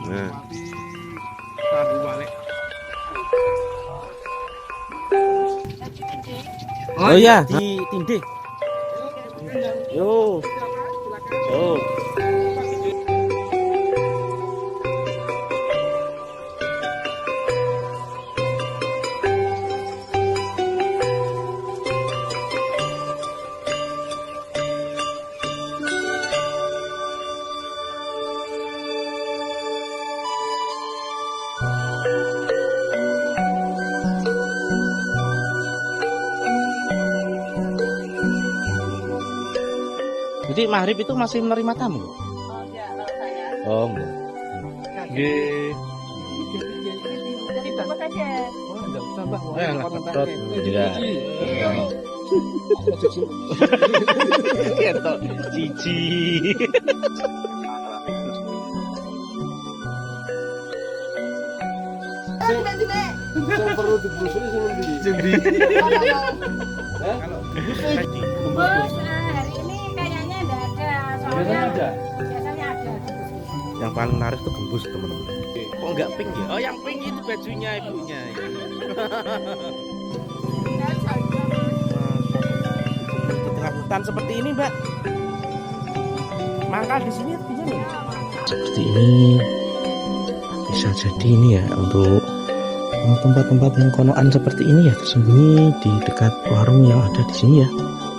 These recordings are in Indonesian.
Nah. Oh ya, di tindih. Yo. Yo. Jadi maghrib itu masih menerima tamu? Oh enggak, kalau saya. Oh enggak. Nggih. Jadi bapak saja. Oh, enggak usah, Mbak. Enggak keprot. Enggak. Ketok cici. Yang perlu digusuri sing ndi? Sing ndi? Bos, hari ini kayaknya enggak ada. Soalnya ada. biasanya ada. Yang paling menarik tuh gembus, teman-teman. Kok enggak pink ya? Oh, yang pink itu bajunya ibunya. Di tengah hutan seperti ini, Mbak. Mangkal di sini artinya nih. Seperti ini. Bisa jadi ini ya untuk tempat-tempat yang konoan seperti ini ya, tersembunyi di dekat warung yang ada di sini ya.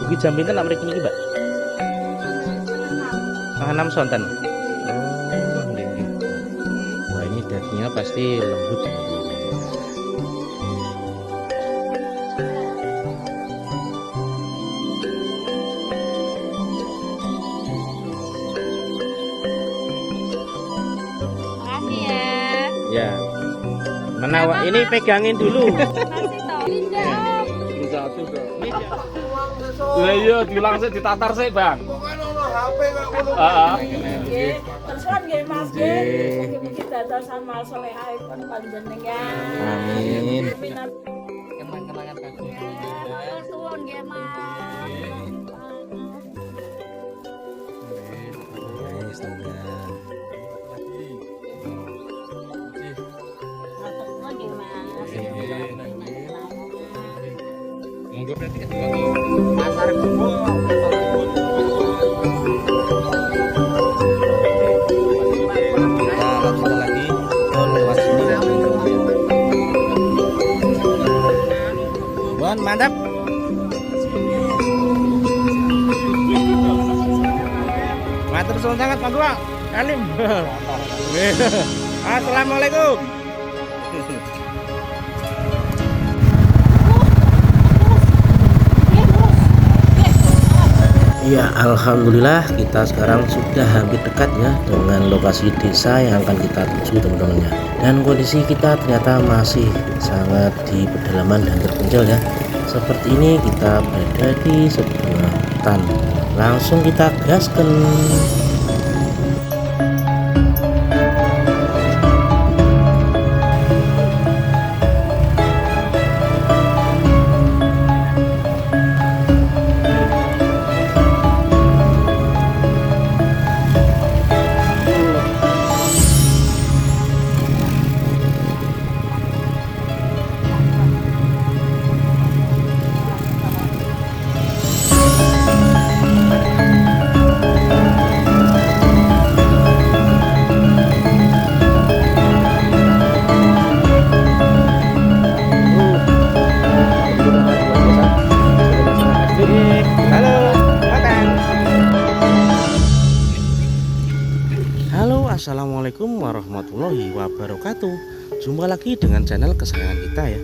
Bukit jam pinten nak mriki niki, Mbak? 6 sonten. Oh, nggih. Wah, ini dagingnya pasti lembut. Makasih ya. Ya. Mana ini pegangin dulu. Makasih toh. Indah. Satu kok. Lah iya diulang sik ditatar sik, Bang. Heeh. Tersuan nggih Mas nggih. Mugi-mugi dadosan mal salehipun panjenengan. Amin. Kenang-kenangan kagum. Matur suwun nggih Mas. Matur suwun nggih Mas. Monggo berarti pasar gembung. Mantap. Matur suwun sangat Pak Gua. Alim. Assalamualaikum. Ya, alhamdulillah kita sekarang sudah hampir dekat ya dengan lokasi desa yang akan kita tuju, teman-teman ya. Dan kondisi kita ternyata masih sangat di pedalaman dan terpencil ya. Seperti ini kita berada di sebuah hutan. Langsung kita gaskan. Assalamualaikum warahmatullahi wabarakatuh. Jumpa lagi dengan channel kesayangan kita ya.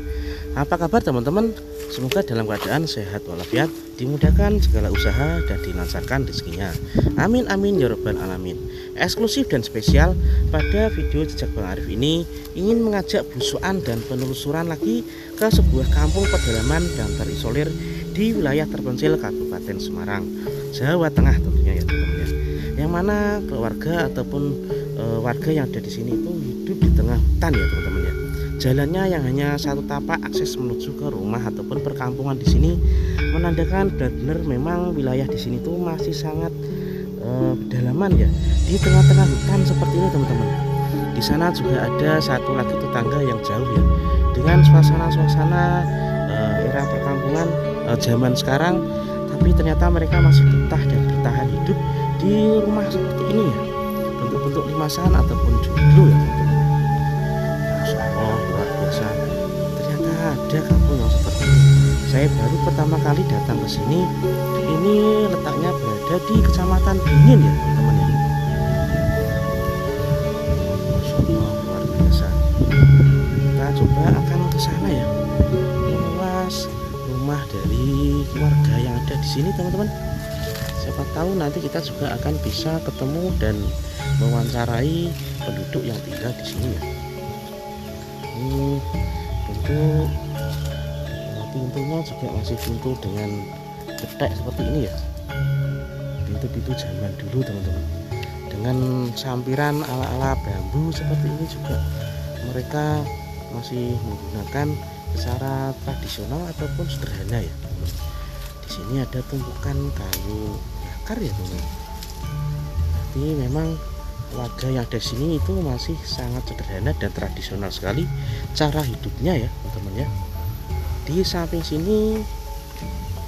Apa kabar teman-teman? Semoga dalam keadaan sehat walafiat, dimudahkan segala usaha dan dilancarkan rezekinya. Amin amin ya rabbal alamin. Eksklusif dan spesial pada video Jejak Bang Arif ini ingin mengajak belusuan dan penelusuran lagi ke sebuah kampung pedalaman dan terisolir di wilayah terpencil Kabupaten Semarang, Jawa Tengah tentunya ya teman-teman ya. Yang mana keluarga ataupun warga yang ada di sini itu hidup di tengah hutan ya teman-teman ya. Jalannya yang hanya satu tapak akses menuju ke rumah ataupun perkampungan di sini menandakan benar-benar memang wilayah di sini tuh masih sangat pedalaman ya, di tengah-tengah hutan seperti ini teman-teman. Di sana juga ada satu lagi tetangga yang jauh ya, dengan suasana-suasana era perkampungan zaman sekarang, tapi ternyata mereka masih betah dan bertahan hidup di rumah seperti ini ya, bentuk-bentuk limasan ataupun joglo ya teman-teman. Masya Allah, luar biasa. Ternyata ada kampung yang seperti ini. Saya baru pertama kali datang ke sini. Ini letaknya berada di Kecamatan Beringin ya teman-teman ya. Masya Allah, luar biasa. Kita coba akan ke sana ya, meluas rumah dari keluarga yang ada di sini teman-teman. Siapa tahu nanti kita juga akan bisa ketemu dan mewawancarai penduduk yang tinggal di sini ya. Ini bentuk pintunya juga masih pintu dengan getek seperti ini ya, pintu-pintu zaman dulu teman-teman, dengan sampiran ala-ala bambu seperti ini juga. Mereka masih menggunakan secara tradisional ataupun sederhana ya teman-teman. Di sini ada tumpukan kayu bakar ya teman-teman. Jadi memang warga yang ada di sini itu masih sangat sederhana dan tradisional sekali cara hidupnya ya teman-teman ya. Di samping sini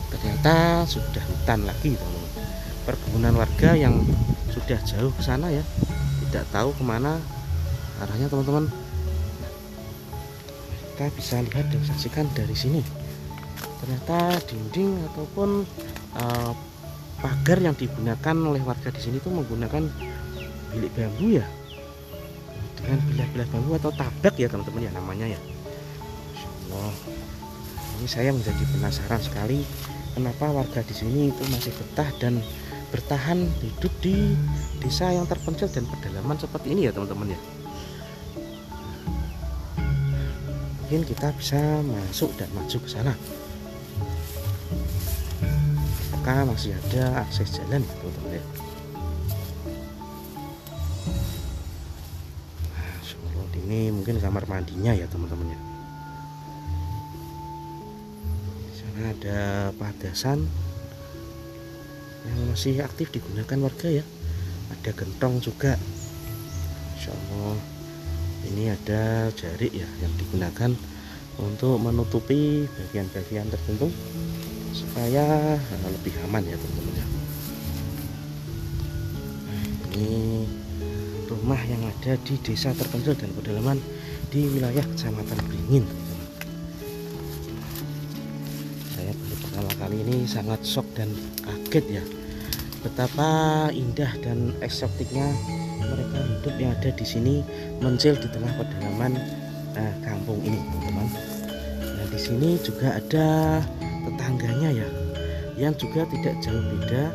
ternyata sudah hutan lagi teman-teman. Perkebunan warga yang sudah jauh ke sana ya, tidak tahu kemana arahnya teman-teman. Kita bisa lihat dan saksikan dari sini. Ternyata dinding ataupun pagar yang digunakan oleh warga di sini itu menggunakan bilik bambu ya, dengan bilah-bilah bambu atau tabak ya teman-teman ya namanya ya. Masya Allah. Ini saya menjadi penasaran sekali kenapa warga di sini itu masih betah dan bertahan hidup di desa yang terpencil dan pedalaman seperti ini ya teman-teman ya. Mungkin kita bisa masuk dan maju ke sana. Apakah masih ada akses jalan ya teman-teman ya. Nah, ini mungkin kamar mandinya ya teman-teman ya. Ada padasan yang masih aktif digunakan warga ya, ada gentong juga. Insya Allah ini ada jarik ya yang digunakan untuk menutupi bagian-bagian tertentu supaya lebih aman ya teman-teman ya. Ini rumah yang ada di desa terpencil dan pedalaman di wilayah Kecamatan Beringin. Pertama kali ini sangat shock dan kaget ya, betapa indah dan eksotiknya mereka hidup yang ada di sini, mencil di tengah pedalaman kampung ini teman-teman. Nah di sini juga ada tetangganya ya, yang juga tidak jauh beda,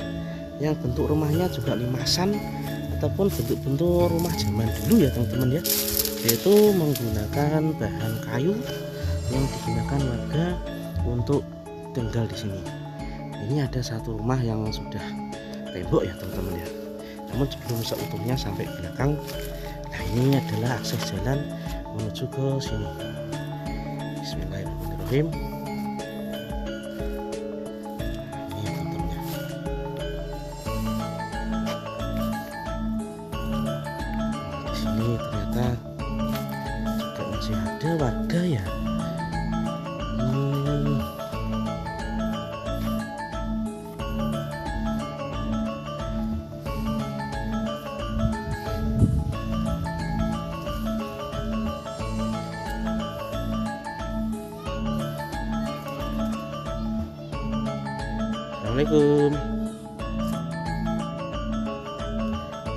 yang bentuk rumahnya juga limasan ataupun bentuk-bentuk rumah zaman dulu ya teman-teman ya, yaitu menggunakan bahan kayu yang digunakan warga untuk tinggal di sini. Ini ada satu rumah yang sudah tembok ya teman-teman ya, namun sebelum seutuhnya sampai belakang. Nah ini adalah akses jalan menuju ke sini. Bismillahirrahmanirrahim. Ini teman-teman ya. Di sini ternyata juga masih ada warga ya. Assalamualaikum.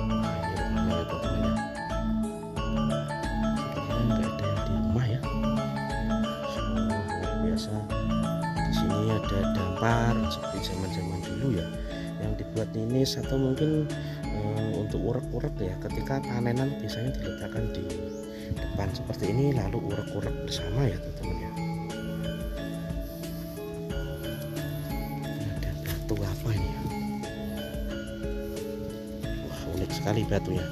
Nah, ini rumahnya ya teman-teman ya. Sepertinya nggak ada yang di rumah ya. Luar biasa. Di sini ada dampar seperti zaman-zaman dulu ya, yang dibuat ninis atau mungkin untuk urek-urek ya. Ketika panenan biasanya diletakkan di depan seperti ini, lalu urek-urek bersama ya teman-teman ya. Batu apa ini ya? Wah unik sekali batunya.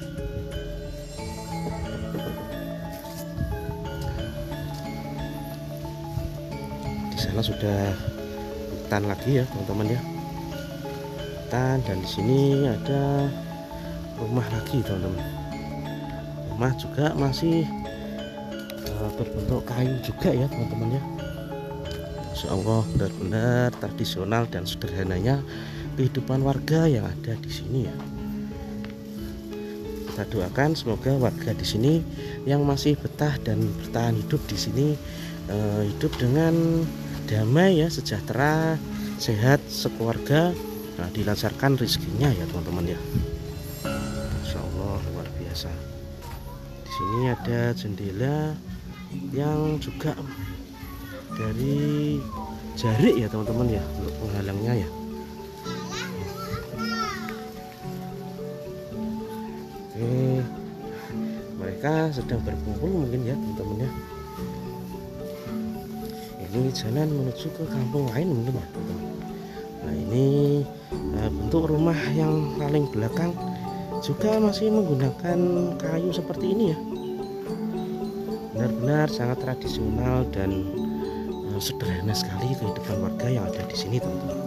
Di sana sudah hutan lagi ya teman-teman ya. hutan, dan di sini ada rumah lagi teman-teman. Rumah juga masih berbentuk kayu juga ya teman-teman ya. Masya Allah, benar-benar tradisional dan sederhananya kehidupan warga yang ada di sini ya. Kita doakan semoga warga di sini yang masih betah dan bertahan hidup di sini hidup dengan damai ya, sejahtera, sehat sekeluarga, dilancarkan rezekinya ya teman-teman ya. Masya Allah, luar biasa. Di sini ada jendela yang juga dari jarik ya teman-teman ya, untuk penghalangnya ya. Oke, mereka sedang berkumpul mungkin ya teman-teman ya. Ini jalan menuju ke kampung lain mungkin ya teman-teman. Nah ini bentuk rumah yang paling belakang juga masih menggunakan kayu seperti ini ya. Benar-benar sangat tradisional dan sederhana sekali kehidupan warga yang ada di sini teman-teman.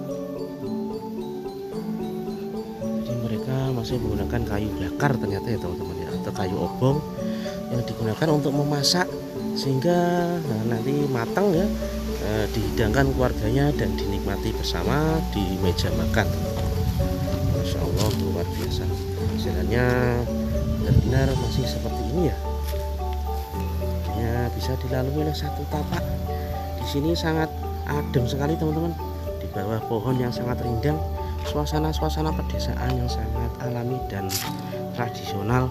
Jadi mereka masih menggunakan kayu bakar ternyata ya teman-teman ya, atau kayu obong yang digunakan untuk memasak sehingga nanti matang ya, dihidangkan keluarganya dan dinikmati bersama di meja makan. Masya Allah, luar biasa. Jalannya benar-benar masih seperti ini ya. Bisa dilalui oleh satu tapak. Di sini sangat adem sekali teman-teman. Di bawah pohon yang sangat rindang, suasana pedesaan yang sangat alami dan tradisional,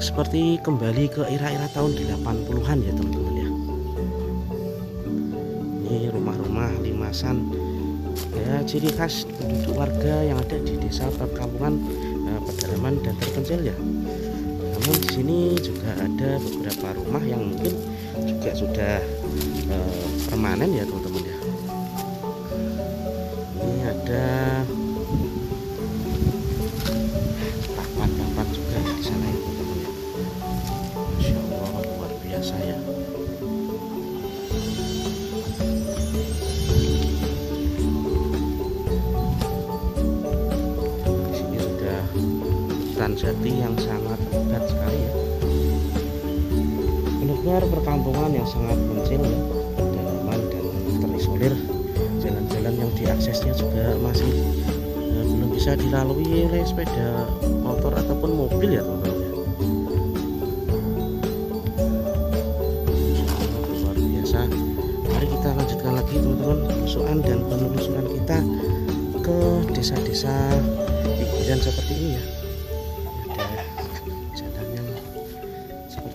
seperti kembali ke era-era tahun 80-an ya teman-teman ya. Ini rumah-rumah limasan ya, ciri khas penduduk warga yang ada di desa perkampungan pedalaman dan terpencil ya. Namun di sini juga ada beberapa rumah yang mungkin juga sudah permanen ya teman-teman ya. Ini ada papan-papan juga di sana ya teman-teman ya. Masya Allah, luar biasa ya. Di sini sudah hutan jati yang sangat lebat sekali ya. Benar-benar perkampungan yang sangat kecil ya, pedalaman dan terisolir. Jalan-jalan yang diaksesnya juga masih belum bisa dilalui oleh sepeda motor ataupun mobil ya teman-teman ya. Luar biasa. Mari kita lanjutkan lagi teman-teman penelusuran dan penelusuran kita ke desa-desa pinggiran seperti ini ya.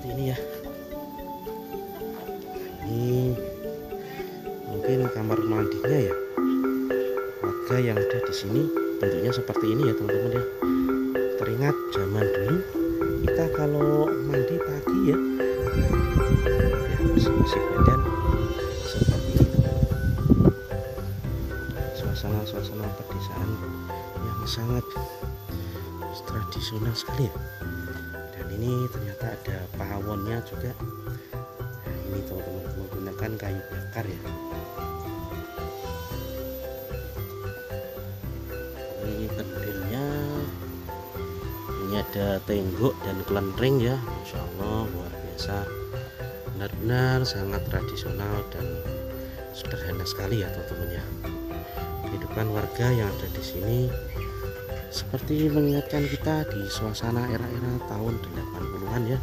Ini ya, ini mungkin kamar mandinya ya warga yang ada di sini. Bentuknya seperti ini ya teman-teman ya. Teringat zaman dulu kita kalau mandi pagi ya bersih-bersih badan seperti itu. Suasana pedesaan yang sangat tradisional sekali ya. Ini ternyata ada pawonnya juga. Nah, ini teman-teman menggunakan kayu bakar ya. Ini pentilnya, ini ada tembok dan kelenteng ya. Masya Allah, luar biasa. Benar-benar sangat tradisional dan sederhana sekali ya teman-teman ya. Kehidupan warga yang ada di sini seperti mengingatkan kita di suasana era-era tahun 80-an ya.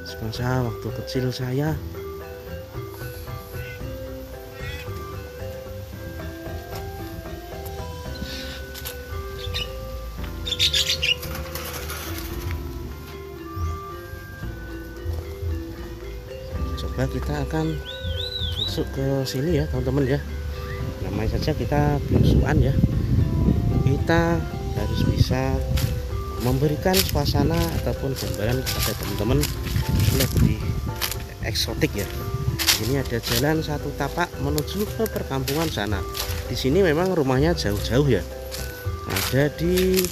Semasa waktu kecil saya coba kita akan masuk ke sini ya teman-teman ya. Namanya saja kita belusuan ya. Kita harus bisa memberikan suasana ataupun gambaran kepada teman-teman lebih eksotik ya. Ini ada jalan satu tapak menuju ke perkampungan sana. Di sini memang rumahnya jauh-jauh ya. Ada di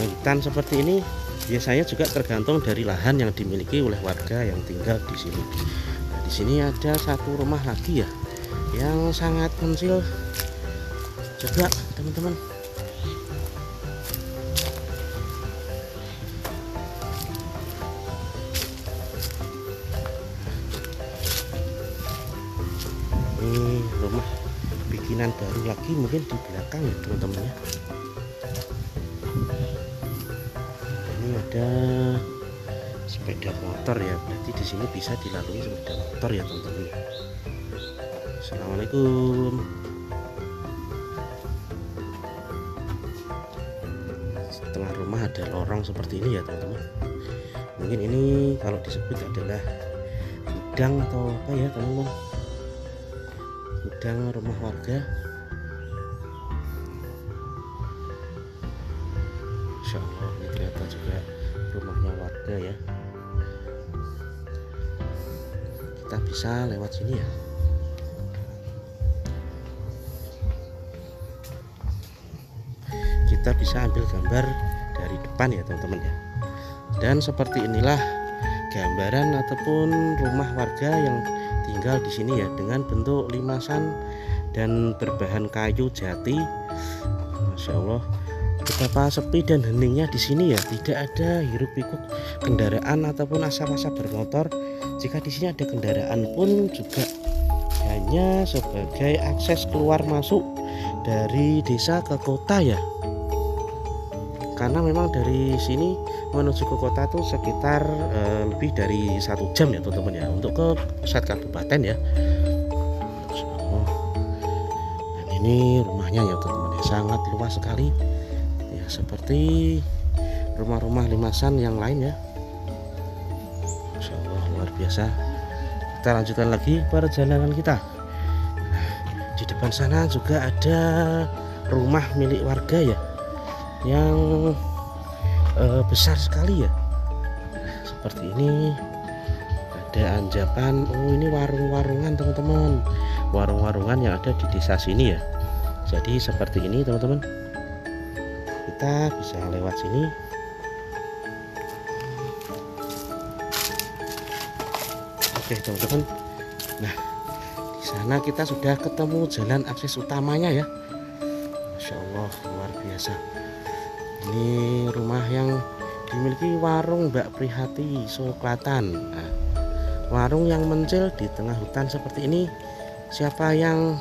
hutan seperti ini. Biasanya juga tergantung dari lahan yang dimiliki oleh warga yang tinggal di sini. Nah, di sini ada satu rumah lagi ya, yang sangat kecil Coba teman-teman. Ini rumah bikinan baru lagi, mungkin di belakang ya teman-teman ya. Ini ada sepeda motor ya, berarti di sini bisa dilalui sepeda motor ya teman-teman. Assalamualaikum. Setengah rumah ada lorong seperti ini ya teman-teman. Mungkin ini kalau disebut adalah gudang atau apa ya teman-teman, gudang rumah warga. Insya Allah ini kelihatan juga rumahnya warga ya. Kita bisa lewat sini ya. Kita bisa ambil gambar dari depan ya teman-teman ya. Dan seperti inilah gambaran ataupun rumah warga yang tinggal di sini ya, dengan bentuk limasan dan berbahan kayu jati. Masya Allah, betapa sepi dan heningnya di sini ya. Tidak ada hiruk pikuk kendaraan ataupun asap-asap bermotor. Jika di sini ada kendaraan pun juga hanya sebagai akses keluar masuk dari desa ke kota ya. Karena memang dari sini menuju ke kota itu sekitar lebih dari 1 jam ya teman-teman ya, untuk ke pusat kabupaten ya. Dan ini rumahnya ya teman-teman ya, sangat luas sekali ya, seperti rumah-rumah limasan yang lain ya. Masya Allah, luar biasa. Kita lanjutkan lagi perjalanan kita. Di depan sana juga ada rumah milik warga ya, yang besar sekali ya. Seperti ini ada anjapan. Oh, ini warung-warungan teman-teman, warung-warungan yang ada di desa sini ya. Jadi seperti ini teman-teman, kita bisa lewat sini. Oke teman-teman, nah di sana kita sudah ketemu jalan akses utamanya ya. Masya Allah, luar biasa. Ini rumah yang dimiliki warung Mbak Prihati Soklatan. Nah, warung yang mencil di tengah hutan seperti ini. Siapa yang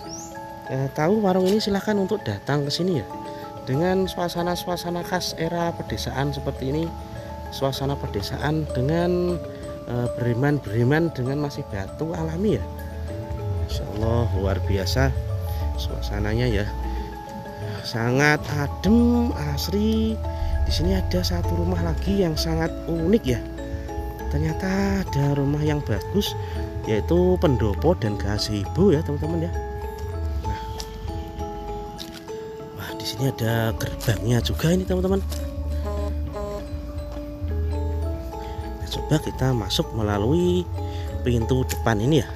tahu warung ini silahkan untuk datang ke sini ya. Dengan suasana-suasana khas era pedesaan seperti ini, suasana pedesaan dengan beriman-beriman dengan masih batu alami ya. Masya Allah, luar biasa suasananya ya. Sangat adem, asri. Di sini ada satu rumah lagi yang sangat unik ya. Ternyata ada rumah yang bagus, yaitu pendopo dan gazebo ya teman-teman ya. Nah, wah di sini ada gerbangnya juga ini teman-teman. Nah, coba kita masuk melalui pintu depan ini ya.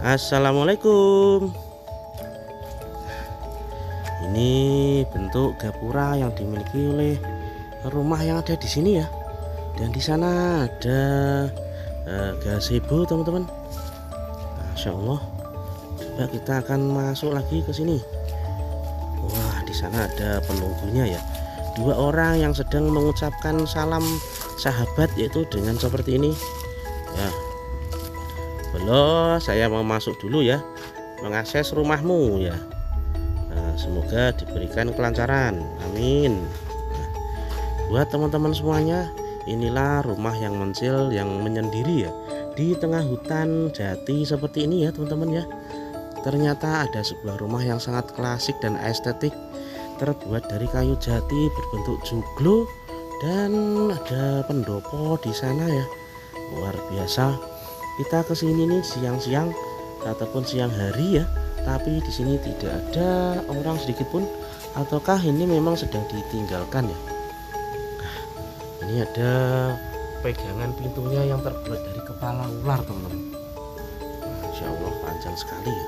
Assalamualaikum. Ini bentuk gapura yang dimiliki oleh rumah yang ada di sini ya. Dan di sana ada gazebo teman-teman. Masya Allah. Coba kita akan masuk lagi ke sini. Wah, di sana ada penunggunya ya. 2 orang yang sedang mengucapkan salam sahabat, yaitu dengan seperti ini. Ya. Halo, saya mau masuk dulu ya, mengakses rumahmu ya. Nah, semoga diberikan kelancaran, amin. Nah, buat teman-teman semuanya, inilah rumah yang mencil, yang menyendiri ya, di tengah hutan jati seperti ini ya teman-teman ya. Ternyata ada sebuah rumah yang sangat klasik dan estetik, terbuat dari kayu jati berbentuk joglo, dan ada pendopo di sana ya. Luar biasa. Kita kesini nih siang-siang ataupun siang hari ya, tapi di sini tidak ada orang sedikit pun, ataukah ini memang sedang ditinggalkan ya. Nah, ini ada pegangan pintunya yang terbuat dari kepala ular teman-teman. Masya Allah, panjang sekali ya.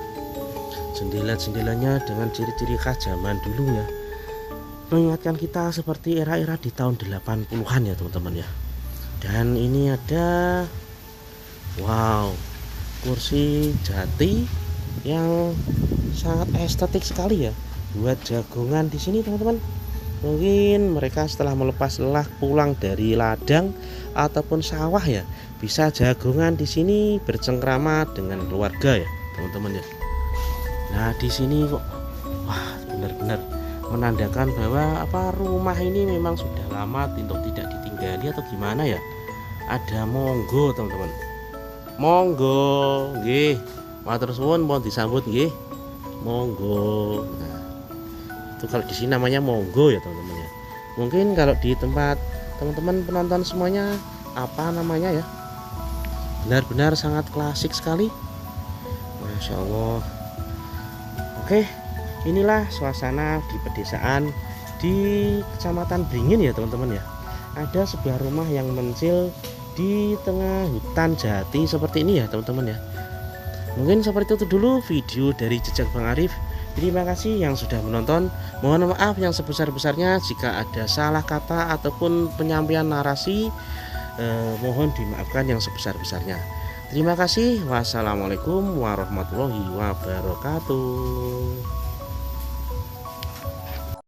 Jendela-jendelanya dengan ciri-ciri khas zaman dulu ya, mengingatkan kita seperti era-era di tahun 80-an ya teman-teman ya. Dan ini ada, wow, kursi jati yang sangat estetik sekali ya buat jagongan di sini teman-teman. Mungkin mereka setelah melepas lelah pulang dari ladang ataupun sawah ya, bisa jagongan di sini bercengkrama dengan keluarga ya teman-teman ya. Nah di sini kok wah benar-benar menandakan bahwa rumah ini memang sudah lama untuk tidak ditinggali atau gimana ya. Ada monggo teman-teman, monggo nggih, matur suwun mohon disambut nggih, monggo. Nah, itu kalau di sini namanya monggo ya teman-teman ya. Mungkin kalau di tempat teman-teman penonton semuanya apa namanya ya, benar-benar sangat klasik sekali, Masya Allah. Oke, inilah suasana di pedesaan di Kecamatan Beringin ya teman-teman ya. Ada sebuah rumah yang mencil di tengah hutan jati seperti ini ya teman-teman ya. Mungkin seperti itu dulu video dari Jejak Bang Arif. Terima kasih yang sudah menonton. Mohon maaf yang sebesar-besarnya jika ada salah kata ataupun penyampaian narasi, mohon dimaafkan yang sebesar-besarnya. Terima kasih. Wassalamualaikum warahmatullahi wabarakatuh.